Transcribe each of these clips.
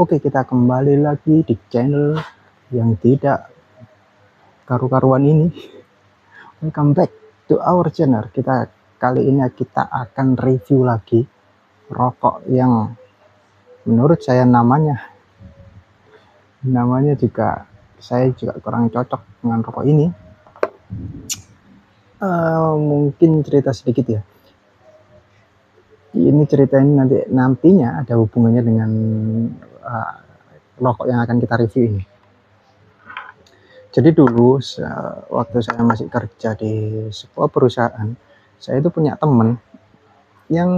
Oke, kita kembali lagi di channel yang tidak karu-karuan ini. Welcome back to our channel. Kali ini kita akan review lagi rokok yang menurut saya namanya juga saya juga kurang cocok dengan rokok ini. Mungkin cerita sedikit ya. Ini cerita ini nantinya ada hubungannya dengan rokok yang akan kita review ini. Jadi dulu waktu saya masih kerja di sebuah perusahaan, saya itu punya teman yang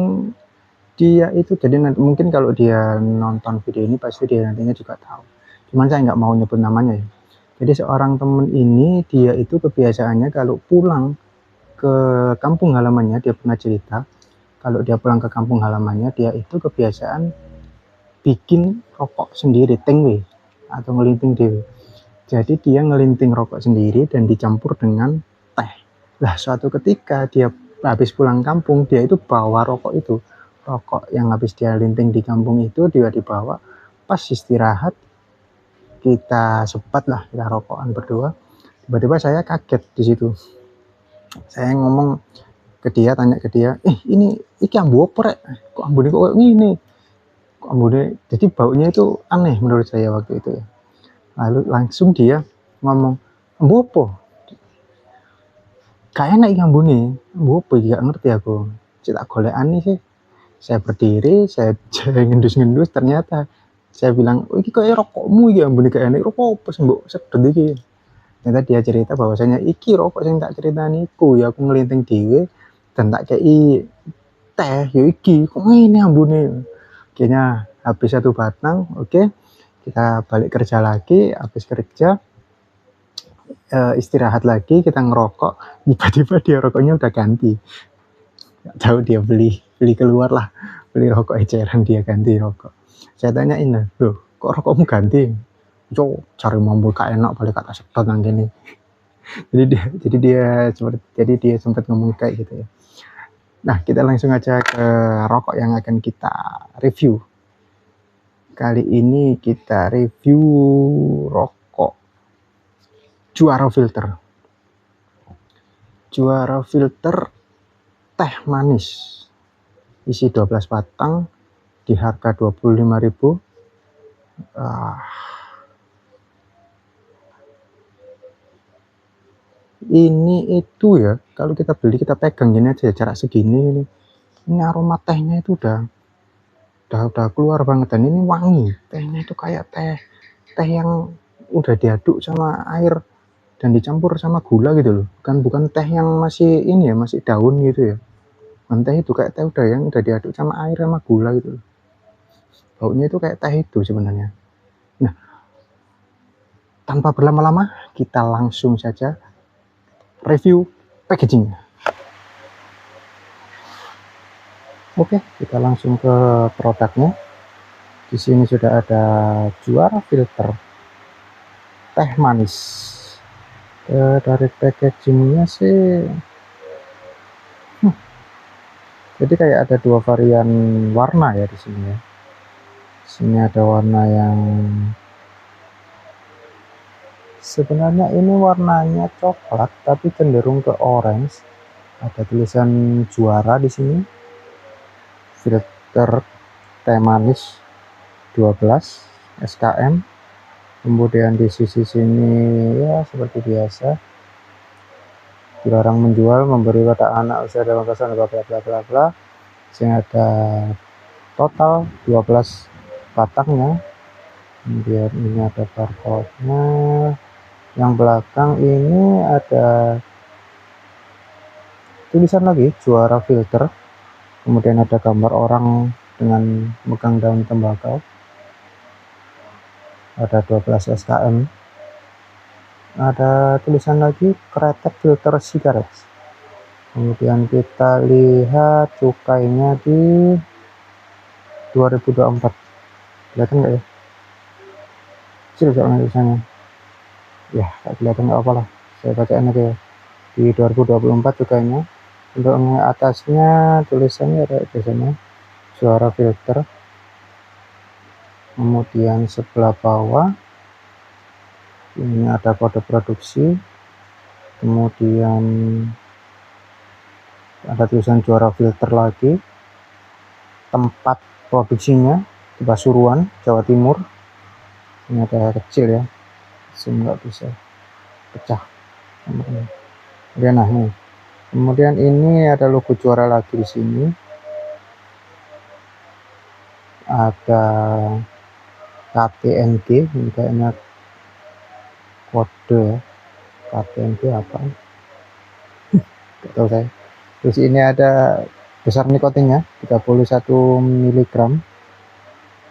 dia itu, jadi mungkin kalau dia nonton video ini pasti dia nantinya juga tahu. Cuman saya nggak mau nyebut namanya ya. Jadi seorang teman ini dia itu kebiasaannya kalau pulang ke kampung halamannya, dia pernah cerita kalau dia pulang ke kampung halamannya dia itu kebiasaan bikin rokok sendiri, tengwe atau ngelinting dewe. Jadi dia ngelinting rokok sendiri dan dicampur dengan teh. Lah suatu ketika dia habis pulang kampung, dia itu bawa rokok yang habis dia linting di kampung itu dia dibawa. Pas istirahat kita sepat lah, kita rokokan berdua. Tiba-tiba saya kaget di situ. Saya ngomong ke dia, tanya ke dia, ini ambu apa rek? Kok ambune kok ngene? Kok ambune, jadi baunya itu aneh menurut saya waktu itu ya. Lalu langsung dia ngomong, ambu apa? Kayak enak ikan ambune, ambu apa? Gak ngerti aku. Cita golek aneh sih. Saya berdiri, saya ngendus-ngendus, ternyata saya bilang, iki kayak rokokmu ya ambune gak enak, rokok apa sih mbok sedot iki? Ternyata dia cerita bahwasanya iki rokok yang tak ceritani iku ya, aku ngelinting dhewe dan tak kei teh ya iki, kok ngene ambune. Akhirnya habis satu batang, oke. Kita balik kerja lagi, habis kerja istirahat lagi, kita ngerokok, tiba-tiba dia rokoknya udah ganti. Gak tahu dia beli keluar lah, beli rokok eceran, dia ganti rokok. Saya tanyain, loh kok rokokmu ganti? Yo cari mampu gak enak balik kata sedot nang kene. jadi dia sempat ngomong kayak gitu ya. Nah, kita langsung aja ke rokok yang akan kita review. Kali ini kita review rokok Juara Filter. Juara Filter teh manis. Isi 12 batang di harga 25.000. Ini itu ya, kalau kita beli kita pegang gini aja ya, jarak segini ini aroma tehnya itu udah keluar banget, dan ini wangi. Tehnya itu kayak teh yang udah diaduk sama air dan dicampur sama gula gitu loh. Bukan teh yang masih ini ya, masih daun gitu ya. Bukan teh itu, kayak teh yang udah diaduk sama air sama gula gitu loh. Baunya itu kayak teh itu sebenarnya. Nah, tanpa berlama-lama kita langsung saja review packagingnya. Oke, kita langsung ke produknya. Di sini sudah ada Juara Filter teh manis. Dari packagingnya sih, jadi kayak ada dua varian warna ya di sini ya. Di sini ada warna yang sebenarnya ini warnanya coklat tapi cenderung ke orange. Ada tulisan Juara di sini. Filter teh manis 12 SKM. Kemudian di sisi sini ya seperti biasa, dilarang menjual, memberi pada anak usia dalam batasan bla bla bla bla bla. Sini ada total 12 batangnya. Kemudian ini ada barcode-nya. Yang belakang ini ada tulisan lagi Juara Filter. Kemudian ada gambar orang dengan megang daun tembakau. Ada 12 SKM. Ada tulisan lagi Kretek Filter Cigarette. Kemudian kita lihat cukainya di 2024. Kelihatan nggak ya? Kecil soalnya tulisannya. Ya, nggak kelihatan, nggak apa-apa lah. Saya bacain aja ya. Di 2024 cukainya. Untuk atasnya tulisannya ada biasanya Juara Filter. kemudian sebelah bawah ini ada kode produksi, kemudian ada tulisan Juara Filter lagi, tempat produksinya di Pasuruan, Jawa Timur. Ini ada kecil ya, zoom nggak bisa pecah. Kemudian nah nih, kemudian ini ada logo Juara lagi di sini, ada KTNG, ini kayaknya kode ya, KTNG apa? Gak tahu saya. Terus ini ada besar nikotinnya 31 mg,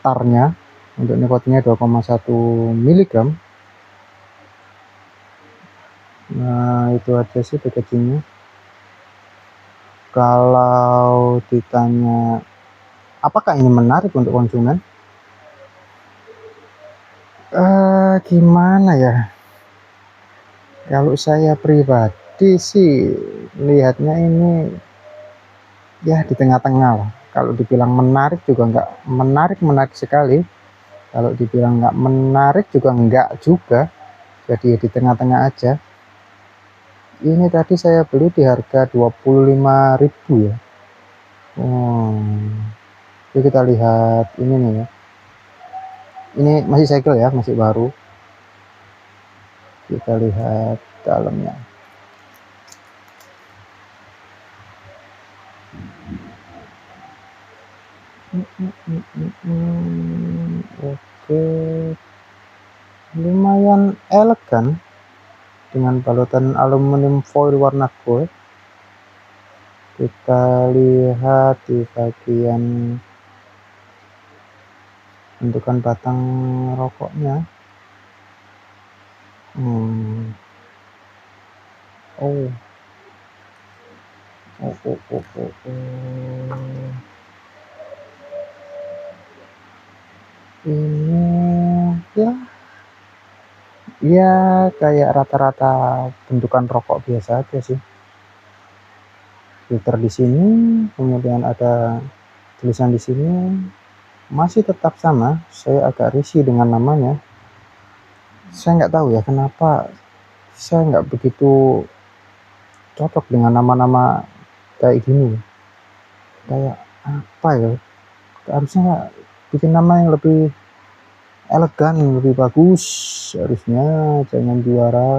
tarnya untuk nikotinnya 2,1 mg. Nah itu aja sih packagingnya. Kalau ditanya apakah ini menarik untuk konsumen, gimana ya, kalau saya pribadi sih lihatnya ini ya di tengah-tengah lah. Kalau dibilang menarik juga nggak menarik sekali, kalau dibilang nggak menarik juga nggak juga, jadi ya di tengah-tengah aja. Ini tadi saya beli di harga 25.000 ya. Jadi kita lihat ini nih ya, ini masih segel ya, masih baru. Kita lihat dalamnya. Oke, lumayan elegan dengan balutan aluminium foil warna gold. Kita lihat di bagian bentukan batang rokoknya. Ini ya kayak rata-rata bentukan rokok biasa aja sih. Filter di sini, kemudian ada tulisan di sini, masih tetap sama. Saya agak risih dengan namanya. Saya nggak tahu ya kenapa saya nggak begitu cocok dengan nama-nama kayak gini. Kayak apa ya? Harusnya bikin nama yang lebih elegan, lebih bagus. Harusnya jangan Juara.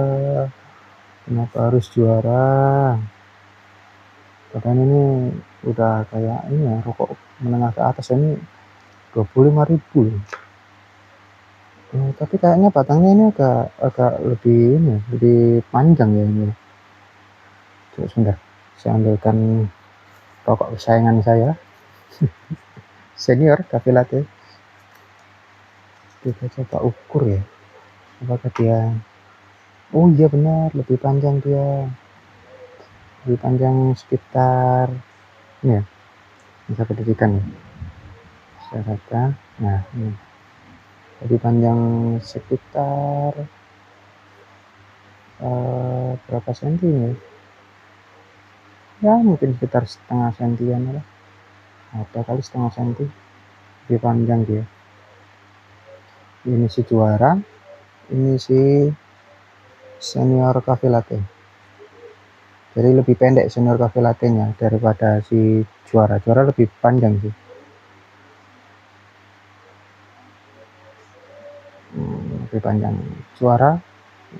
Kenapa harus Juara? Padahal ini udah kayak ini ya, rokok menengah ke atas ini 25.000. Tapi kayaknya batangnya ini agak lebih ini, lebih panjang ya ini. Coba sebentar, saya ambilkan rokok kesayangan saya, Senior Cafe Latte. Kita coba ukur ya, apakah dia, oh iya benar, lebih panjang dia, lebih panjang sekitar ini ya, bisa berdirikan ya, saya kata, nah ini lebih panjang sekitar berapa senti ini ya, mungkin sekitar setengah sentian lah, ada kali setengah senti lebih panjang dia. Ini si Juara, ini si Senior Cafe Latte. Jadi lebih pendek Senior Cafe Latte nya daripada si Juara. Juara lebih panjang sih. Lebih panjang Juara,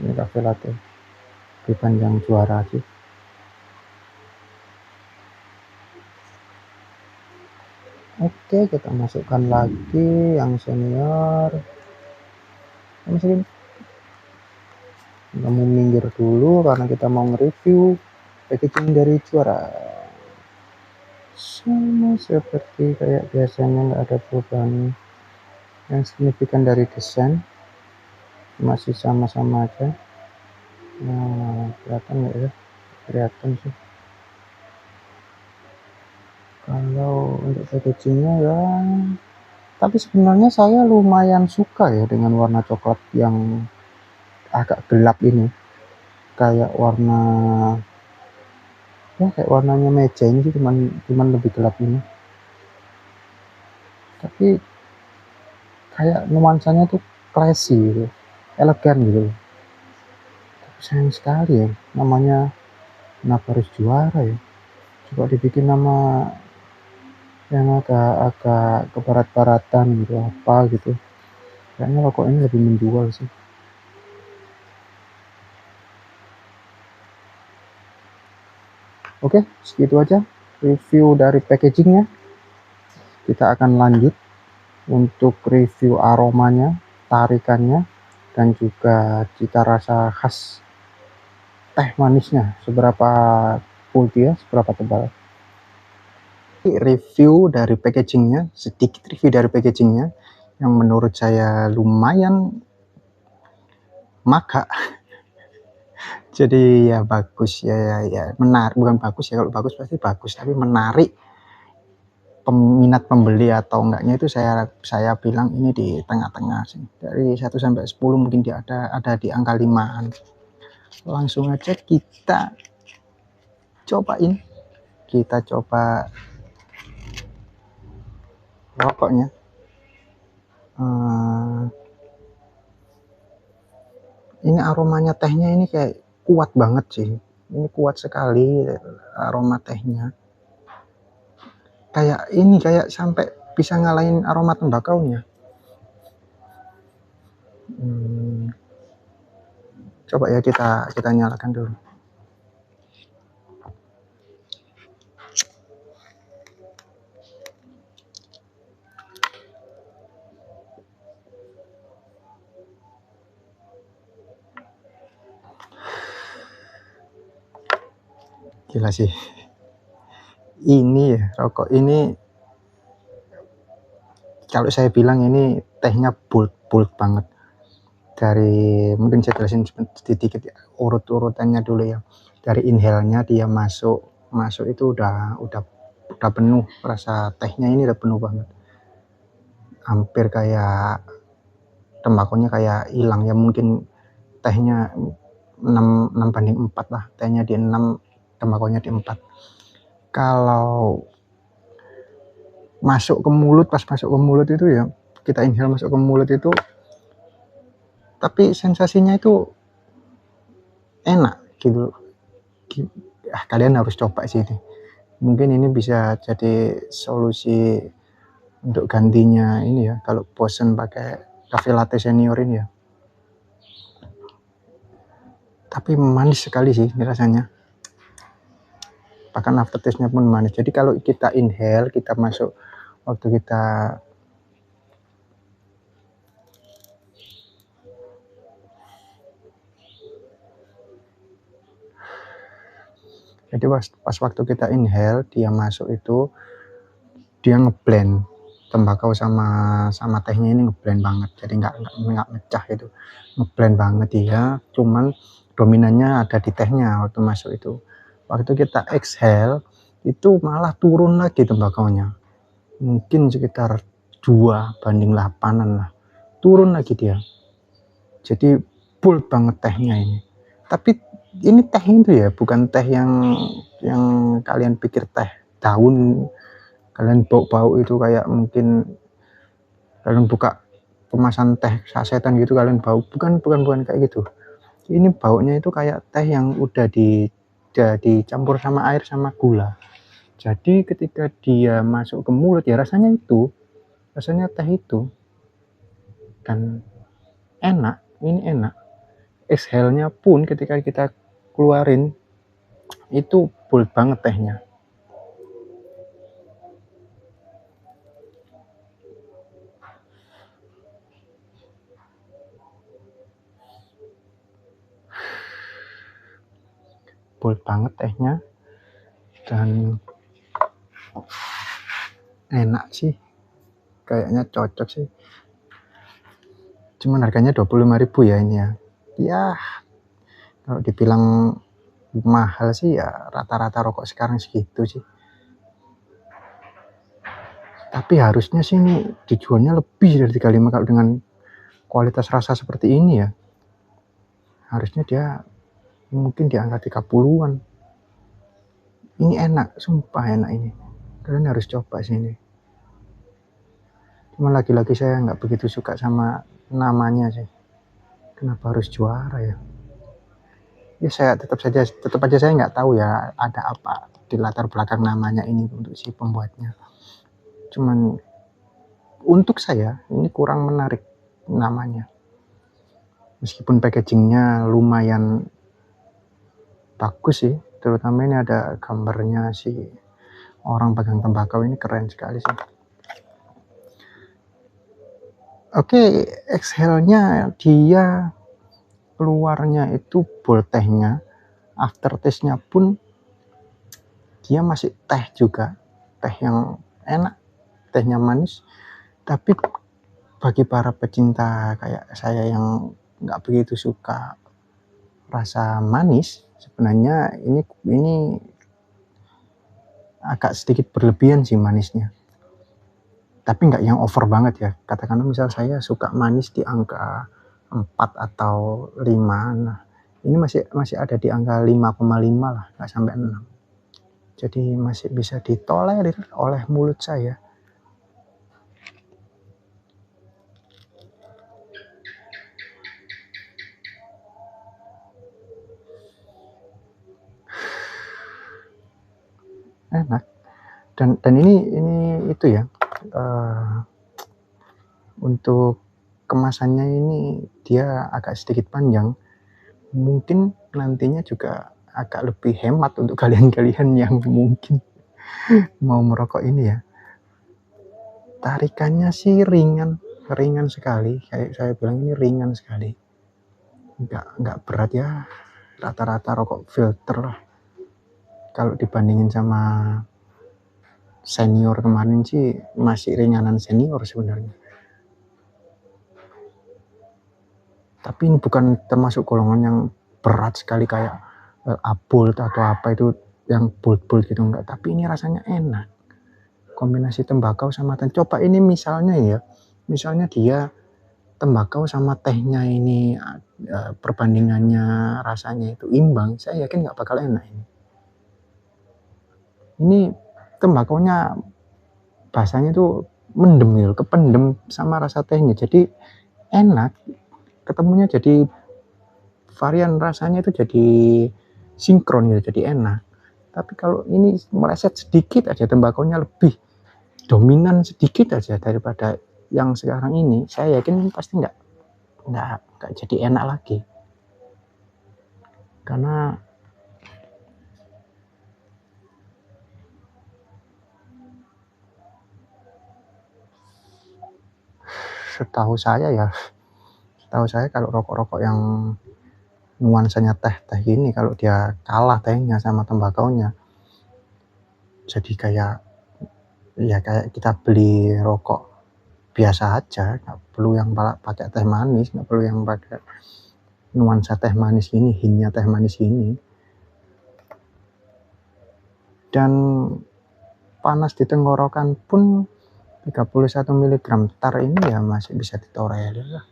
ini Cafe Latte lebih panjang Juara sih. Oke, kita masukkan lagi yang Senior. Masukin. Kita mau minggir dulu karena kita mau nge-review packaging dari Juara. Sama seperti kayak biasanya, nggak ada perubahan yang signifikan dari desain, masih sama-sama aja. Nah, kelihatan nggak ya? Kelihatan sih. Kalau untuk packagingnya ya, tapi sebenarnya saya lumayan suka ya dengan warna coklat yang agak gelap ini, kayak warna ya kayak warnanya meja ini sih, cuman lebih gelap ini. Tapi kayak nuansanya tuh classy gitu, elegan gitu. Tapi sayang sekali ya, namanya kenapa harus juara ya? Coba dibikin nama yang agak kebarat-baratan gitu, apa gitu. Kayaknya rokok ini lebih menjual sih. Oke, segitu aja review dari packagingnya. Kita akan lanjut untuk review aromanya, tarikannya, dan juga cita rasa khas teh manisnya. Seberapa full dia, seberapa tebal. Review dari packagingnya, sedikit review dari packagingnya, yang menurut saya lumayan maka. Jadi ya bagus ya menarik, bukan bagus ya, kalau bagus pasti bagus, tapi menarik peminat pembeli atau enggaknya itu saya bilang ini di tengah-tengah sih. Dari 1 sampai 10 mungkin dia ada di angka 5-an. Langsung aja kita cobain. Kita coba rokoknya. Ini aromanya tehnya ini kayak kuat banget sih. Ini kuat sekali aroma tehnya. Kayak sampai bisa ngalahin aroma tembakaunya. Coba ya kita nyalakan dulu. Gila sih. Ini ya, rokok ini kalau saya bilang ini tehnya bold banget. Dari mungkin saya jelasin sedikit ya, urut-urutannya dulu ya. Dari inhalenya dia masuk itu udah penuh, rasa tehnya ini udah penuh banget. Hampir kayak tembakunya kayak hilang ya, mungkin tehnya 6/4 lah, tehnya di 6, tembakunya di 4. Kalau masuk ke mulut, pas masuk ke mulut itu ya, kita inhale masuk ke mulut itu, tapi sensasinya itu enak gitu. Kalian harus coba sih ini. Mungkin ini bisa jadi solusi untuk gantinya ini ya, kalau bosen pakai cafe latte senior ini ya. Tapi manis sekali sih ini rasanya. Bahkan aftertaste-nya pun manis. Jadi kalau kita inhale, kita masuk waktu kita pas waktu kita inhale, dia masuk itu dia ngeblend tembakau sama tehnya ini, ngeblend banget. Jadi nggak mecah itu, ngeblend banget dia. Cuman dominannya ada di tehnya waktu masuk itu. Waktu kita exhale itu malah turun lagi tembakaunya, mungkin sekitar 2/8 lah, turun lagi dia. Jadi bold banget tehnya ini. Tapi ini teh itu ya, bukan teh yang kalian pikir teh daun, kalian bau itu kayak mungkin kalian buka kemasan teh sasetan gitu kalian bau, bukan kayak gitu. Ini baunya itu kayak teh yang udah dicampur sama air sama gula. Jadi ketika dia masuk ke mulut ya rasanya teh itu, dan enak, ini enak. Exhale-nya pun ketika kita keluarin itu bold banget tehnya. Bold banget tehnya dan enak sih, kayaknya cocok sih. Cuman harganya 25.000 ya ini ya. Ya kalau dibilang mahal sih ya rata-rata rokok sekarang segitu sih. Tapi harusnya sih ini dijualnya lebih dari 35 kalau dengan kualitas rasa seperti ini ya. Harusnya dia mungkin di angka 30-an. Ini enak, sumpah enak ini. Kalian harus coba sih ini. Cuma lagi-lagi saya nggak begitu suka sama namanya sih. Kenapa harus juara ya? Ya saya tetap aja saya nggak tahu ya ada apa di latar belakang namanya ini untuk si pembuatnya. Cuman untuk saya ini kurang menarik namanya. Meskipun packagingnya lumayan bagus sih, terutama ini ada gambarnya si orang pegang tembakau, ini keren sekali sih. Oke, exhale-nya dia keluarnya itu bol tehnya, aftertaste-nya pun dia masih teh juga, teh yang enak, tehnya manis. Tapi bagi para pecinta kayak saya yang nggak begitu suka rasa manis, sebenarnya ini agak sedikit berlebihan sih manisnya. Tapi nggak yang over banget ya. Katakanlah misal saya suka manis di angka 4 atau 5. Nah, ini masih ada di angka 5,5 lah, nggak sampai 6. Jadi masih bisa ditolerir oleh mulut saya. Enak. Dan ini itu ya. Untuk kemasannya ini dia agak sedikit panjang. Mungkin nantinya juga agak lebih hemat untuk kalian-kalian yang mungkin mau merokok ini ya. Tarikannya sih ringan sekali. Kayak saya bilang ini ringan sekali. Nggak berat ya. Rata-rata rokok filter lah. Kalau dibandingin sama senior kemarin sih masih ringanan senior sebenarnya. Tapi ini bukan termasuk golongan yang berat sekali kayak Abolt atau apa itu yang bolt gitu, enggak. Tapi ini rasanya enak. Kombinasi tembakau sama teh. Coba ini misalnya ya, misalnya dia tembakau sama tehnya ini perbandingannya rasanya itu imbang, saya yakin nggak bakal enak ini. Ini tembakaunya bahasanya tuh mendem gitu, kependem sama rasa tehnya. Jadi enak, ketemunya jadi varian rasanya itu jadi sinkron gitu, jadi enak. Tapi kalau ini meleset sedikit aja, tembakaunya lebih dominan sedikit aja daripada yang sekarang ini, saya yakin pasti nggak jadi enak lagi. Karena setahu saya kalau rokok-rokok yang nuansanya teh ini, kalau dia kalah tehnya sama tembakaunya, jadi kayak kita beli rokok biasa aja, nggak perlu yang pakai teh manis, nggak perlu yang pakai nuansa teh manis ini, hintnya teh manis ini. Dan panas di tenggorokan pun 31 mg tar ini ya masih bisa ditolerir lah.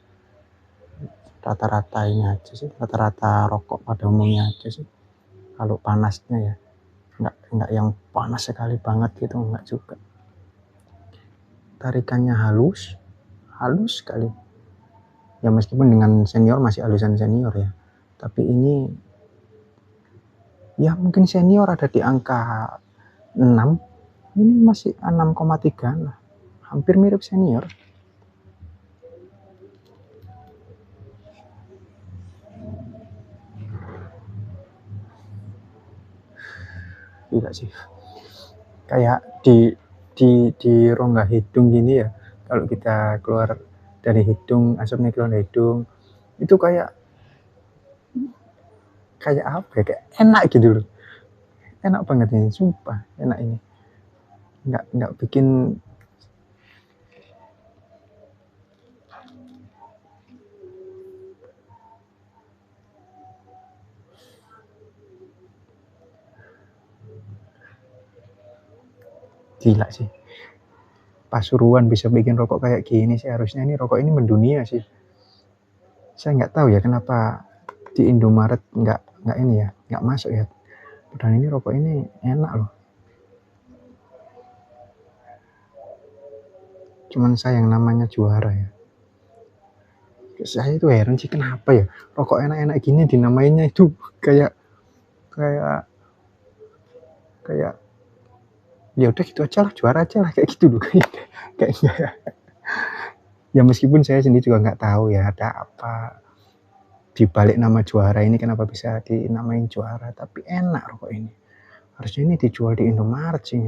Rata-rata ini aja sih, rata-rata rokok pada umumnya aja sih. Kalau panasnya ya, nggak yang panas sekali banget gitu, nggak juga. Tarikannya halus sekali. Ya meskipun dengan senior masih halusan senior ya. Tapi ini ya mungkin senior ada di angka 6, ini masih 6,3 lah. Hampir mirip senior. Tidak sih. Kayak di rongga hidung gini ya. Kalau kita keluar dari hidung, asapnya keluar dari hidung, itu kayak apa ya, kayak enak gitu loh. Enak banget ini, sumpah enak ini. Nggak bikin gila sih. Pasuruan bisa bikin rokok kayak gini sih, harusnya ini rokok ini mendunia sih. Saya nggak tahu ya kenapa di Indomaret nggak ini ya, nggak masuk ya. Dan ini rokok ini enak loh. cuman saya yang namanya juara ya. Saya itu heran sih kenapa ya rokok enak-enak gini dinamainnya itu kayak kayak kayak ya udah gitu aja lah, juara aja lah kayak gitu loh kayaknya. Ya meskipun saya sendiri juga nggak tahu ya ada apa di balik nama juara ini, kenapa bisa dinamain juara, tapi enak rokok ini. Harusnya ini dijual di Indomaret sih,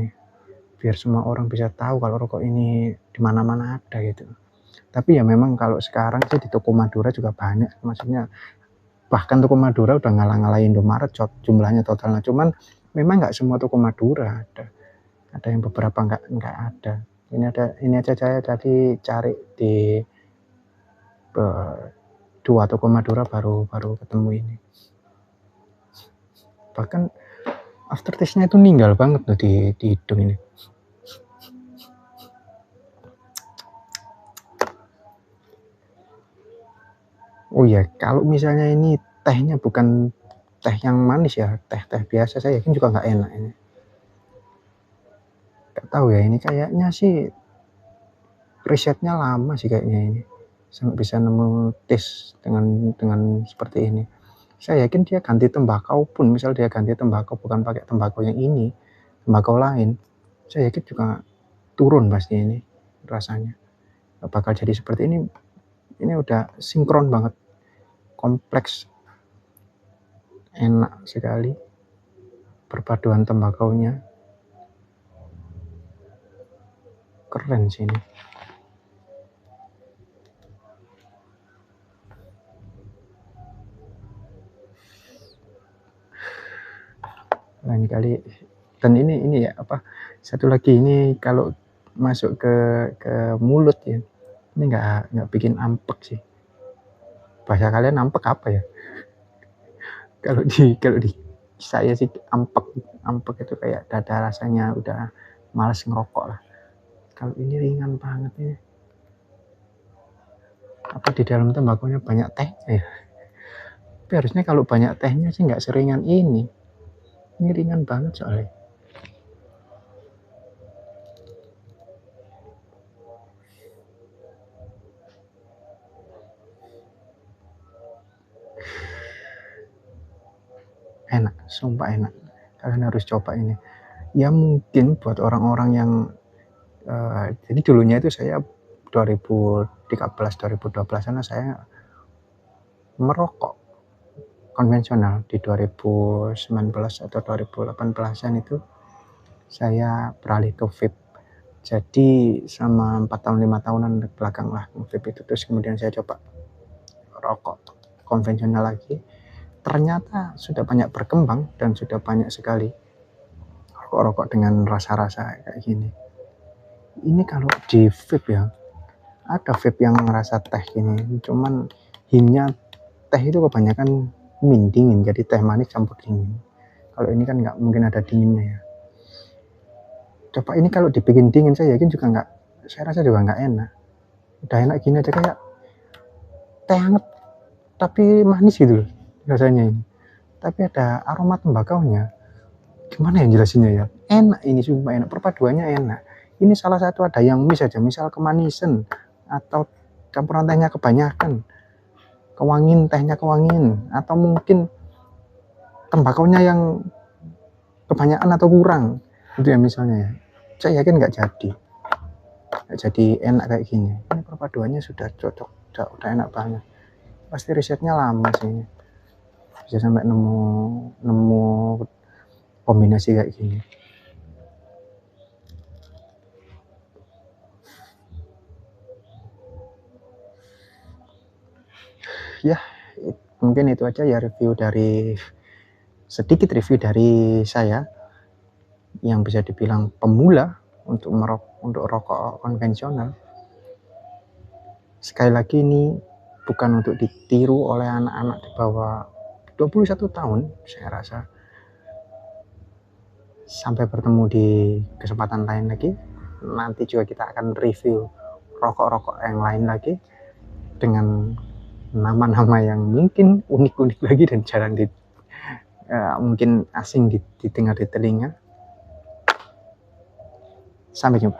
biar semua orang bisa tahu kalau rokok ini di mana-mana ada gitu. Tapi ya memang kalau sekarang sih di toko Madura juga banyak, maksudnya bahkan toko Madura udah ngalah-ngalahin Indomaret jumlahnya totalnya. Cuman memang nggak semua toko Madura ada yang beberapa nggak ada. Ini aja saya tadi cari di 2 toko Madura baru ketemu ini. Bahkan aftertaste-nya itu ninggal banget loh di hidung ini. Oh ya, kalau misalnya ini tehnya bukan teh yang manis ya, teh biasa, saya yakin juga nggak enak ini. Nggak tahu ya, ini kayaknya sih risetnya lama sih kayaknya ini, sampai bisa nemu taste dengan seperti ini. Saya yakin dia ganti tembakau pun, misal dia ganti tembakau bukan pakai tembakau yang ini, tembakau lain, saya yakin juga turun pasti ini rasanya. Nggak bakal jadi seperti ini. Ini udah sinkron banget, kompleks, enak sekali perpaduan tembakaunya, keren sih ini. Lain kali. Dan ini ya apa, satu lagi ini kalau masuk ke mulut ya, ini nggak bikin ampek sih. Bahasa kalian ampek apa ya? Kalau di saya sih ampek itu kayak dada rasanya udah males ngerokok lah. Kalau ini ringan banget ini. Apa di dalam tembakunya banyak tehnya ya? Tapi harusnya kalau banyak tehnya sih nggak seringan ini. Ini ringan banget soalnya. Enak, sumpah enak. Kalian harus coba ini. Ya mungkin buat orang-orang yang jadi dulunya itu saya 2013-2012 sana saya merokok konvensional. Di 2019 atau 2018an itu saya beralih ke vape. Jadi sama 4 tahun 5 tahunan belakang lah vape itu, terus kemudian saya coba rokok konvensional lagi. Ternyata sudah banyak berkembang dan sudah banyak sekali rokok-rokok dengan rasa-rasa kayak gini. Ini kalau di vape ya, ada vape yang rasa teh gini, cuman hintnya teh itu kebanyakan dingin, jadi teh manis campur dingin. Kalau ini kan nggak mungkin ada dinginnya ya. Coba ini kalau dibikin dingin, saya yakin juga nggak, saya rasa juga nggak enak. Udah enak gini aja kayak teh hangat tapi manis gitu loh rasanya ini. Tapi ada aroma tembakaunya. Gimana yang jelasinnya ya? Enak ini, sumpah enak, perpaduannya enak. Ini salah satu ada yang miss aja, misal kemanisan atau campuran tehnya kebanyakan, tehnya kewangin, atau mungkin tembakaunya yang kebanyakan atau kurang, itu ya misalnya ya. Saya yakin nggak jadi enak kayak gini. Ini perpaduannya sudah cocok, udah enak banget. Pasti risetnya lama sih ini, bisa sampai nemu kombinasi kayak gini. Ya mungkin itu aja ya sedikit review dari saya yang bisa dibilang pemula untuk rokok konvensional. Sekali lagi ini bukan untuk ditiru oleh anak-anak di bawah 21 tahun saya rasa. Sampai bertemu di kesempatan lain lagi. Nanti juga kita akan review rokok-rokok yang lain lagi dengan nama-nama yang mungkin unik-unik lagi dan jarang mungkin asing didengar di telinga. Sampai jumpa.